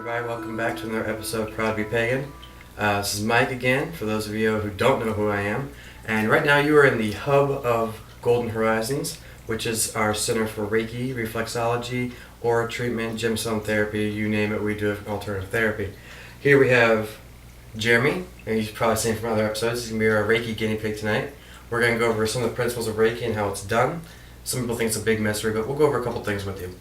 everybody, welcome back to another episode of Proud to be Pagan. This is Mike again, for those of you who don't know who I am. And right now you are in the hub of Golden Horizons, which is our center for Reiki, reflexology, aura treatment, gemstone therapy, you name it, we do alternative therapy. Here we have Jeremy, and you've probably seen from other episodes, he's going to be our Reiki guinea pig tonight. We're going to go over some of the principles of Reiki and how it's done. Some people think it's a big mystery, but we'll go over a couple things with you.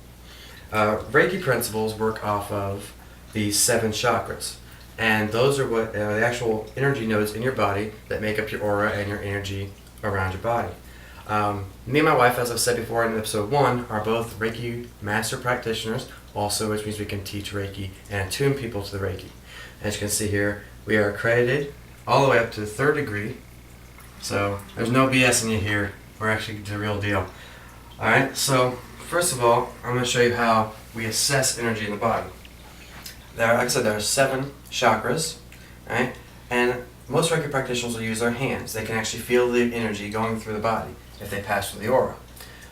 Reiki principles work off of the 7 chakras, and those are what the actual energy nodes in your body that make up your aura and your energy around your body. Me and my wife, as I've said before in episode 1, are both Reiki master practitioners, also, which means we can teach Reiki and attune people to the Reiki. As you can see here, we are accredited all the way up to the 3rd degree, so there's no BS in you here. We're actually the real deal. Alright, so first of all, I'm going to show you how we assess energy in the body. Like I said, there are 7 chakras, right? And most Reiki practitioners will use their hands. They can actually feel the energy going through the body if they pass through the aura.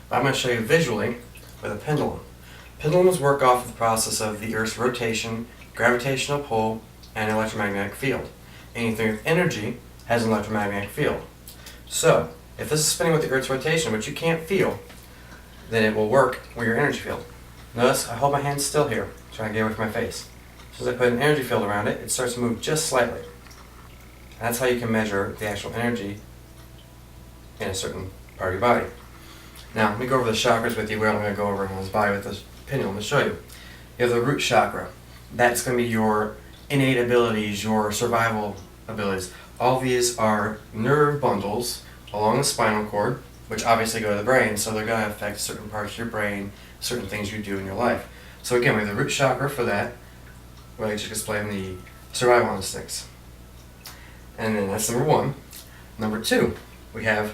But I'm going to show you visually with a pendulum. Pendulums work off of the process of the Earth's rotation, gravitational pull, and electromagnetic field. Anything with energy has an electromagnetic field. So, if this is spinning with the Earth's rotation, which you can't feel, then it will work with your energy field. Notice I hold my hand still here, trying to get away from my face. So as I put an energy field around it, it starts to move just slightly. That's how you can measure the actual energy in a certain part of your body. Now, let me go over the chakras with you. We're only going to go over his body with this pendulum to show you. You have the root chakra. That's going to be your innate abilities, your survival abilities. All these are nerve bundles along the spinal cord, which obviously go to the brain, so they're going to affect certain parts of your brain, certain things you do in your life. So again, we have the root chakra for that, where I just explained the survival instincts. And then that's number 1. Number 2, we have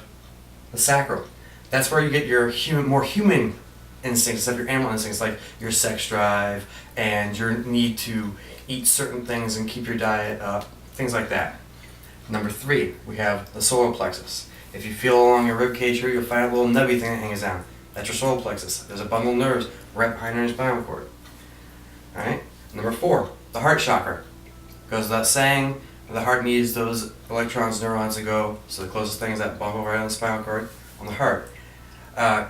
the sacral. That's where you get your more human instincts, of your animal instincts, like your sex drive and your need to eat certain things and keep your diet up, things like that. Number 3, we have the solar plexus. If you feel along your rib cage here, you'll find a little nubby thing that hangs down. That's your solar plexus. There's a bundle of nerves right behind your spinal cord. Alright? Number 4, the heart chakra. Goes without saying, the heart needs those electrons, neurons to go, so the closest thing is that bundle right on the spinal cord, on the heart.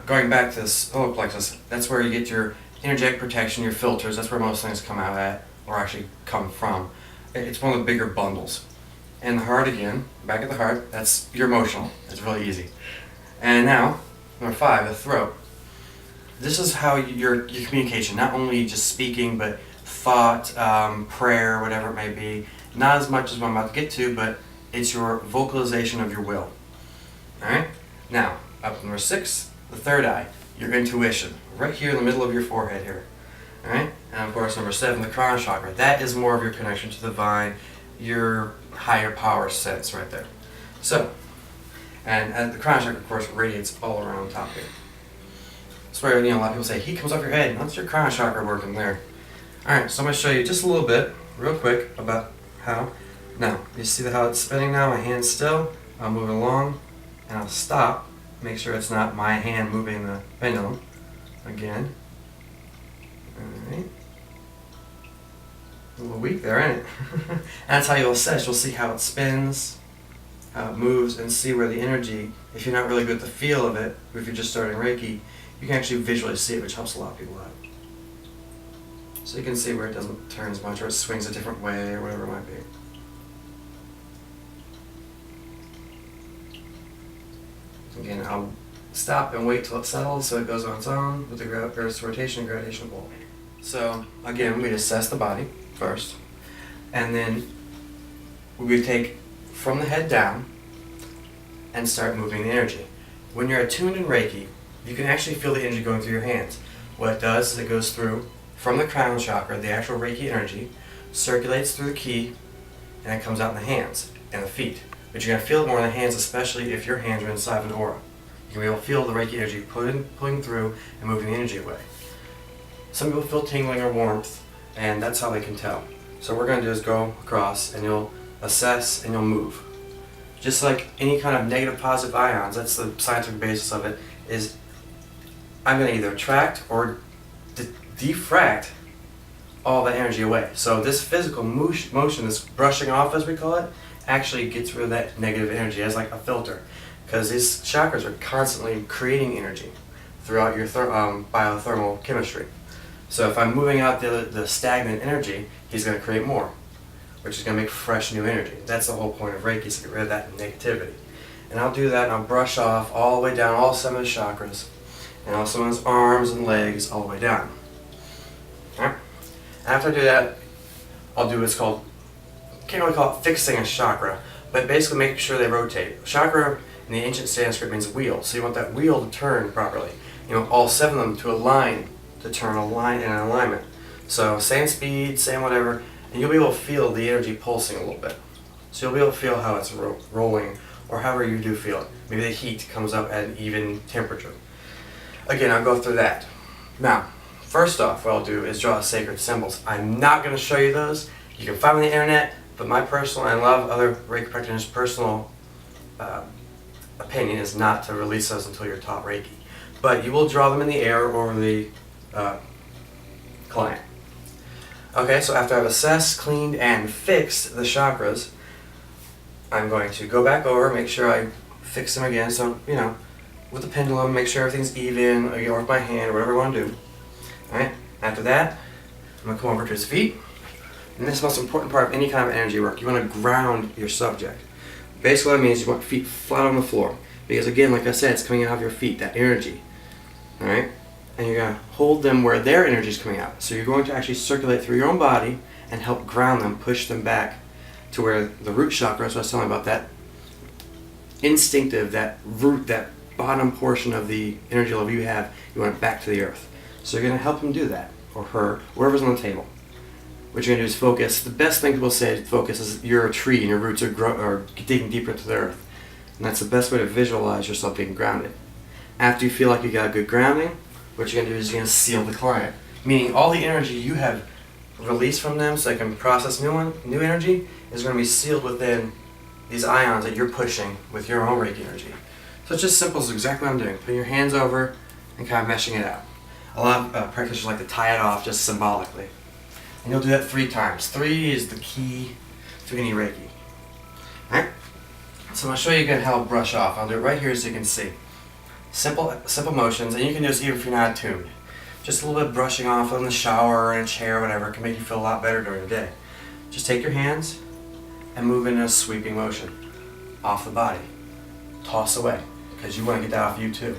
Going back to the solar plexus, that's where you get your energetic protection, your filters. That's where most things come out at, or actually come from. It's one of the bigger bundles. And the heart again, back at the heart, that's your emotional. It's really easy. And now, number 5, the throat. This is how your communication, not only just speaking, but thought, prayer, whatever it may be. Not as much as what I'm about to get to, but it's your vocalization of your will. Alright? Now, up to number 6, the 3rd eye, your intuition. Right here in the middle of your forehead here. Alright? And of course, number 7, the crown chakra. That is more of your connection to the divine, your higher power sense right there. So, and the crown chakra, of course, radiates all around top here. That's where, a lot of people say, heat comes off your head. That's your crown chakra working there. Alright, so I'm going to show you just a little bit, real quick, about how. Now, you see how it's spinning now? My hand's still. I'll move it along, and I'll stop. Make sure it's not my hand moving the pendulum. Again. Alright. A little weak there, ain't it? And that's how you'll assess. You'll see how it spins, how it moves, and see where the energy, if you're not really good at the feel of it, if you're just starting Reiki, you can actually visually see it, which helps a lot of people out. So you can see where it doesn't turn as much, or it swings a different way, or whatever it might be. Again, I'll stop and wait till it settles so it goes on its own with the Earth's rotation and gravitational pull. So again, we'd assess the body first, and then we would take from the head down and start moving the energy. When you're attuned in Reiki, you can actually feel the energy going through your hands. What it does is it goes through from the crown chakra, the actual Reiki energy, circulates through the ki, and it comes out in the hands and the feet. But you're going to feel it more in the hands, especially if your hands are inside of an aura. You can be able to feel the Reiki energy pulling through and moving the energy away. Some people feel tingling or warmth, and that's how they can tell. So what we're going to do is go across, and you'll assess and you'll move. Just like any kind of negative positive ions, that's the scientific basis of it, is I'm going to either attract or diffract all that energy away. So this physical motion, this brushing off as we call it, actually gets rid of that negative energy as like a filter, because these chakras are constantly creating energy throughout your biothermal chemistry. So if I'm moving out the stagnant energy, he's going to create more, which is going to make fresh new energy. That's the whole point of Reiki, is to get rid of that negativity. And I'll do that, and I'll brush off all the way down all 7 chakras, and also his arms and legs all the way down. Alright? After I do that, I'll do what's called, can't really call it fixing a chakra, but basically make sure they rotate. Chakra in the ancient Sanskrit means wheel, so you want that wheel to turn properly. You know, all 7 of them to align, to turn in alignment. So same speed, same whatever, and you'll be able to feel the energy pulsing a little bit. So you'll be able to feel how it's rolling, or however you do feel it. Maybe the heat comes up at an even temperature. Again, I'll go through that. Now, first off, what I'll do is draw sacred symbols. I'm not going to show you those. You can find them on the internet, but my personal, and a lot of other Reiki practitioners' personal opinion is not to release those until you're taught Reiki. But you will draw them in the air over the client. Okay, so after I've assessed, cleaned, and fixed the chakras, I'm going to go back over, make sure I fix them again. So, you know, with the pendulum, make sure everything's even, or with my hand, or whatever I want to do. Alright, after that, I'm going to come over to his feet. And this is the most important part of any kind of energy work. You want to ground your subject. Basically what it means, you want feet flat on the floor. Because again, like I said, it's coming out of your feet, that energy. Alright? And you're going to hold them where their energy is coming out. So you're going to actually circulate through your own body and help ground them, push them back to where the root chakra, so I was telling you about that instinctive, that root, that bottom portion of the energy level you have, you want it back to the earth. So you're going to help him do that, or her, whoever's on the table. What you're going to do is focus. The best thing people say to focus is you're a tree and your roots are digging deeper into the earth. And that's the best way to visualize yourself being grounded. After you feel like you got a good grounding, what you're going to do is you're going to seal the client. Meaning all the energy you have released from them so they can process new energy is going to be sealed within these ions that you're pushing with your own Reiki energy. So it's just simple as exactly what I'm doing. Putting your hands over and kind of meshing it out. A lot of practitioners like to tie it off just symbolically. And you'll do that 3 times. 3 is the key to any Reiki. Alright? So I'm going to show you again how to brush off. I'll do it right here so you can see. Simple motions, and you can do this even if you're not attuned. Just a little bit of brushing off in the shower or in a chair or whatever can make you feel a lot better during the day. Just take your hands and move in a sweeping motion off the body. Toss away, because you want to get that off you too.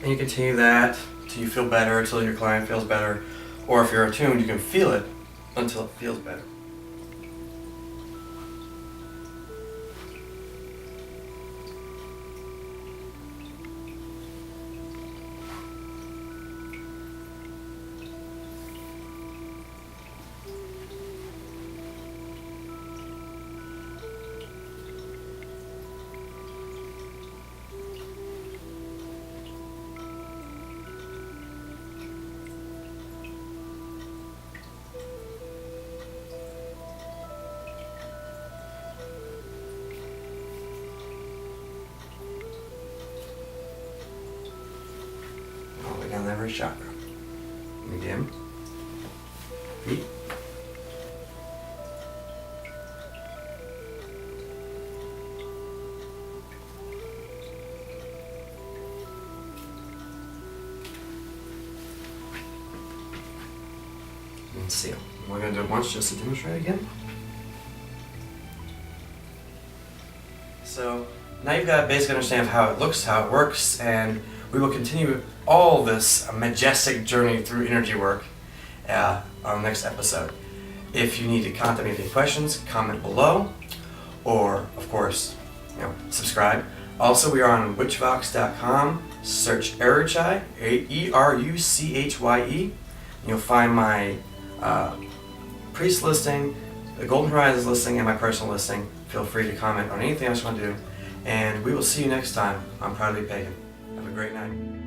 And you continue that till you feel better, until your client feels better. Or if you're attuned, you can feel it until it feels better. Down every chakra. Again. Feet. And seal. We're going to do it once just to demonstrate again. So now you've got a basic understanding of how it looks, how it works, and we will continue all this majestic journey through energy work on the next episode. If you need to contact me with any questions, comment below, or of course, subscribe. Also, we are on witchvox.com. Search Eruchai, Eruchye. You'll find my priest listing, the Golden Horizons listing, and my personal listing. Feel free to comment on anything else you want to do. And we will see you next time on Proudly Pagan. Have a great night.